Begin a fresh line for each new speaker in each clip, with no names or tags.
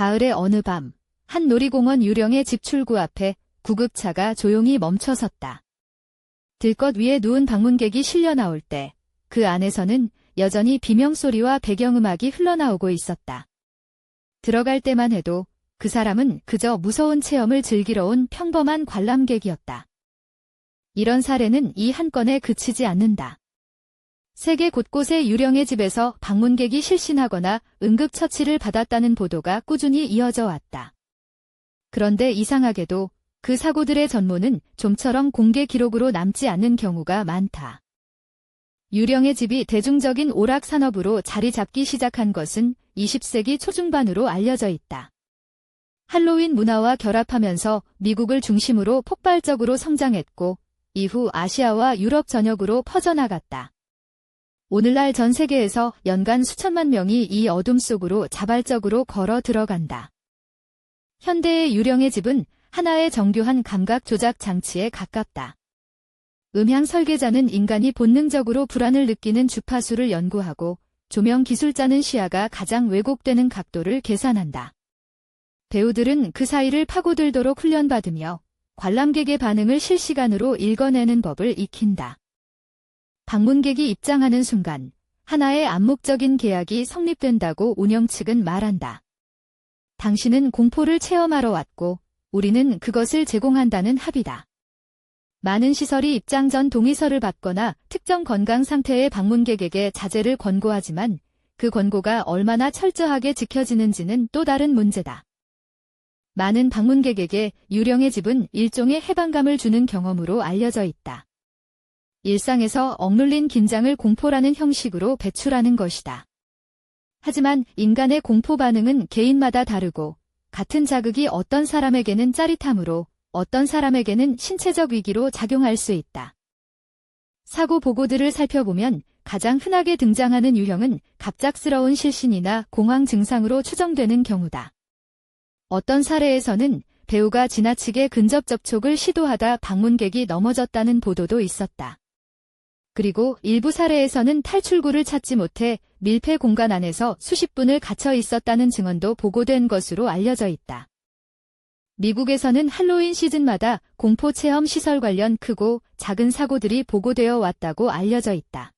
가을의 어느 밤, 한 놀이공원 유령의 집 출구 앞에 구급차가 조용히 멈춰 섰다. 들것 위에 누운 방문객이 실려 나올 때 그 안에서는 여전히 비명소리와 배경음악이 흘러나오고 있었다. 들어갈 때만 해도 그 사람은 그저 무서운 체험을 즐기러 온 평범한 관람객이었다. 이런 사례는 이 한 건에 그치지 않는다. 세계 곳곳의 유령의 집에서 방문객이 실신하거나 응급처치를 받았다는 보도가 꾸준히 이어져 왔다. 그런데 이상하게도 그 사고들의 전모는 좀처럼 공개 기록으로 남지 않는 경우가 많다. 유령의 집이 대중적인 오락 산업으로 자리 잡기 시작한 것은 20세기 초중반으로 알려져 있다. 할로윈 문화와 결합하면서 미국을 중심으로 폭발적으로 성장했고 이후 아시아와 유럽 전역으로 퍼져나갔다. 오늘날 전 세계에서 연간 수천만 명이 이 어둠 속으로 자발적으로 걸어 들어간다. 현대의 유령의 집은 하나의 정교한 감각 조작 장치에 가깝다. 음향 설계자는 인간이 본능적으로 불안을 느끼는 주파수를 연구하고 조명 기술자는 시야가 가장 왜곡되는 각도를 계산한다. 배우들은 그 사이를 파고들도록 훈련받으며 관람객의 반응을 실시간으로 읽어내는 법을 익힌다. 방문객이 입장하는 순간 하나의 암묵적인 계약이 성립된다고 운영 측은 말한다. 당신은 공포를 체험하러 왔고 우리는 그것을 제공한다는 합의다. 많은 시설이 입장 전 동의서를 받거나 특정 건강 상태의 방문객에게 자제를 권고하지만 그 권고가 얼마나 철저하게 지켜지는지는 또 다른 문제다. 많은 방문객에게 유령의 집은 일종의 해방감을 주는 경험으로 알려져 있다. 일상에서 억눌린 긴장을 공포라는 형식으로 배출하는 것이다. 하지만 인간의 공포 반응은 개인마다 다르고 같은 자극이 어떤 사람에게는 짜릿함으로 어떤 사람에게는 신체적 위기로 작용할 수 있다. 사고 보고들을 살펴보면 가장 흔하게 등장하는 유형은 갑작스러운 실신이나 공황 증상으로 추정되는 경우다. 어떤 사례에서는 배우가 지나치게 근접 접촉을 시도하다 방문객이 넘어졌다는 보도도 있었다. 그리고 일부 사례에서는 탈출구를 찾지 못해 밀폐 공간 안에서 수십 분을 갇혀 있었다는 증언도 보고된 것으로 알려져 있다. 미국에서는 할로윈 시즌마다 공포 체험 시설 관련 크고 작은 사고들이 보고되어 왔다고 알려져 있다.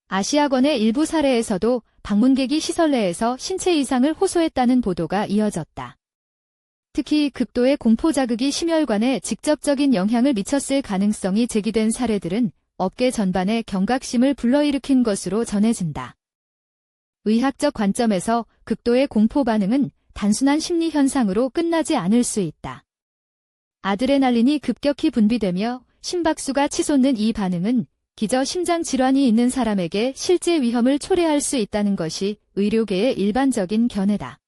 아시아권의 일부 사례에서도 방문객이 시설 내에서 신체 이상을 호소했다는 보도가 이어졌다. 특히 극도의 공포 자극이 심혈관에 직접적인 영향을 미쳤을 가능성이 제기된 사례들은 업계 전반의 경각심을 불러일으킨 것으로 전해진다. 의학적 관점에서 극도의 공포 반응은 단순한 심리 현상으로 끝나지 않을 수 있다. 아드레날린이 급격히 분비되며 심박수가 치솟는 이 반응은 기저 심장 질환이 있는 사람에게 실제 위험을 초래할 수 있다는 것이 의료계의 일반적인 견해다.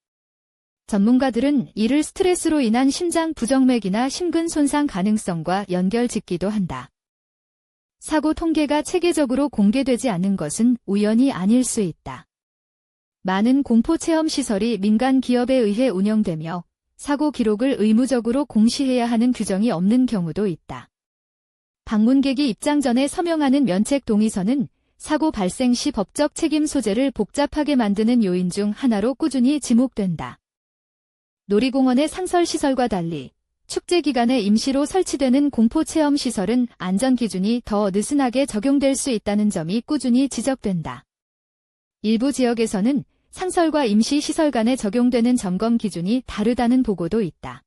전문가들은 이를 스트레스로 인한 심장 부정맥이나 심근 손상 가능성과 연결짓기도 한다. 사고 통계가 체계적으로 공개되지 않는 것은 우연이 아닐 수 있다. 많은 공포체험 시설이 민간 기업에 의해 운영되며 사고 기록을 의무적으로 공시해야 하는 규정이 없는 경우도 있다. 방문객이 입장 전에 서명하는 면책 동의서는 사고 발생 시 법적 책임 소재를 복잡하게 만드는 요인 중 하나로 꾸준히 지목된다. 놀이공원의 상설시설과 달리 축제 기간에 임시로 설치되는 공포체험 시설은 안전기준이 더 느슨하게 적용될 수 있다는 점이 꾸준히 지적된다. 일부 지역에서는 상설과 임시시설 간에 적용되는 점검 기준이 다르다는 보고도 있다.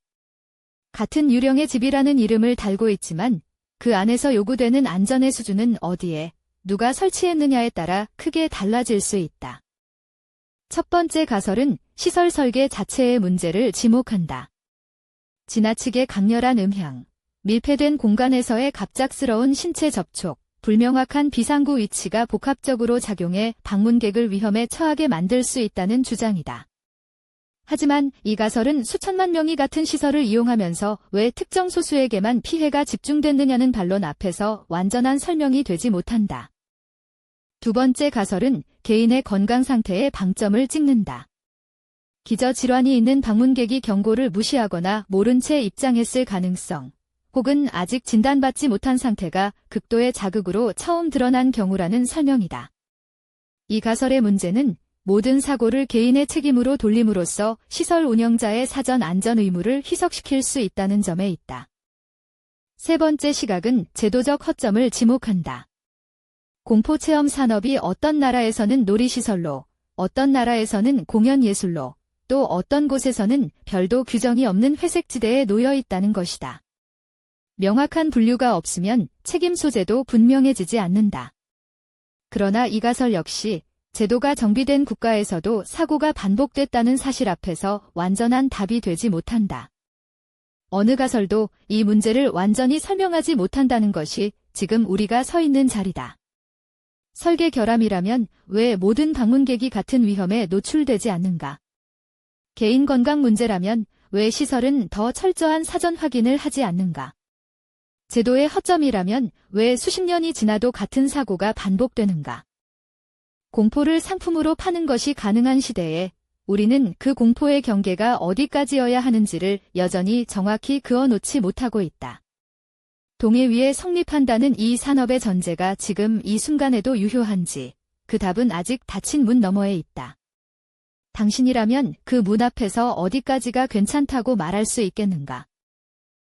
같은 유령의 집이라는 이름을 달고 있지만 그 안에서 요구되는 안전의 수준은 어디에 누가 설치했느냐에 따라 크게 달라질 수 있다. 첫 번째 가설은 시설 설계 자체의 문제를 지목한다. 지나치게 강렬한 음향, 밀폐된 공간에서의 갑작스러운 신체 접촉, 불명확한 비상구 위치가 복합적으로 작용해 방문객을 위험에 처하게 만들 수 있다는 주장이다. 하지만 이 가설은 수천만 명이 같은 시설을 이용하면서 왜 특정 소수에게만 피해가 집중됐느냐는 반론 앞에서 완전한 설명이 되지 못한다. 두 번째 가설은 개인의 건강 상태에 방점을 찍는다. 기저질환이 있는 방문객이 경고를 무시하거나 모른 채 입장했을 가능성, 혹은 아직 진단받지 못한 상태가 극도의 자극으로 처음 드러난 경우라는 설명이다. 이 가설의 문제는 모든 사고를 개인의 책임으로 돌림으로써 시설 운영자의 사전 안전 의무를 희석시킬 수 있다는 점에 있다. 세 번째 시각은 제도적 허점을 지목한다. 공포체험 산업이 어떤 나라에서는 놀이시설로, 어떤 나라에서는 공연예술로, 또 어떤 곳에서는 별도 규정이 없는 회색지대에 놓여 있다는 것이다. 명확한 분류가 없으면 책임 소재도 분명해지지 않는다. 그러나 이 가설 역시 제도가 정비된 국가에서도 사고가 반복됐다는 사실 앞에서 완전한 답이 되지 못한다. 어느 가설도 이 문제를 완전히 설명하지 못한다는 것이 지금 우리가 서 있는 자리다. 설계 결함이라면 왜 모든 방문객이 같은 위험에 노출되지 않는가? 개인 건강 문제라면 왜 시설은 더 철저한 사전 확인을 하지 않는가? 제도의 허점이라면 왜 수십 년이 지나도 같은 사고가 반복되는가? 공포를 상품으로 파는 것이 가능한 시대에 우리는 그 공포의 경계가 어디까지여야 하는지를 여전히 정확히 그어놓지 못하고 있다. 동해 위에 성립한다는 이 산업의 전제가 지금 이 순간에도 유효한지 그 답은 아직 닫힌 문 너머에 있다. 당신이라면 그 문 앞에서 어디까지가 괜찮다고 말할 수 있겠는가?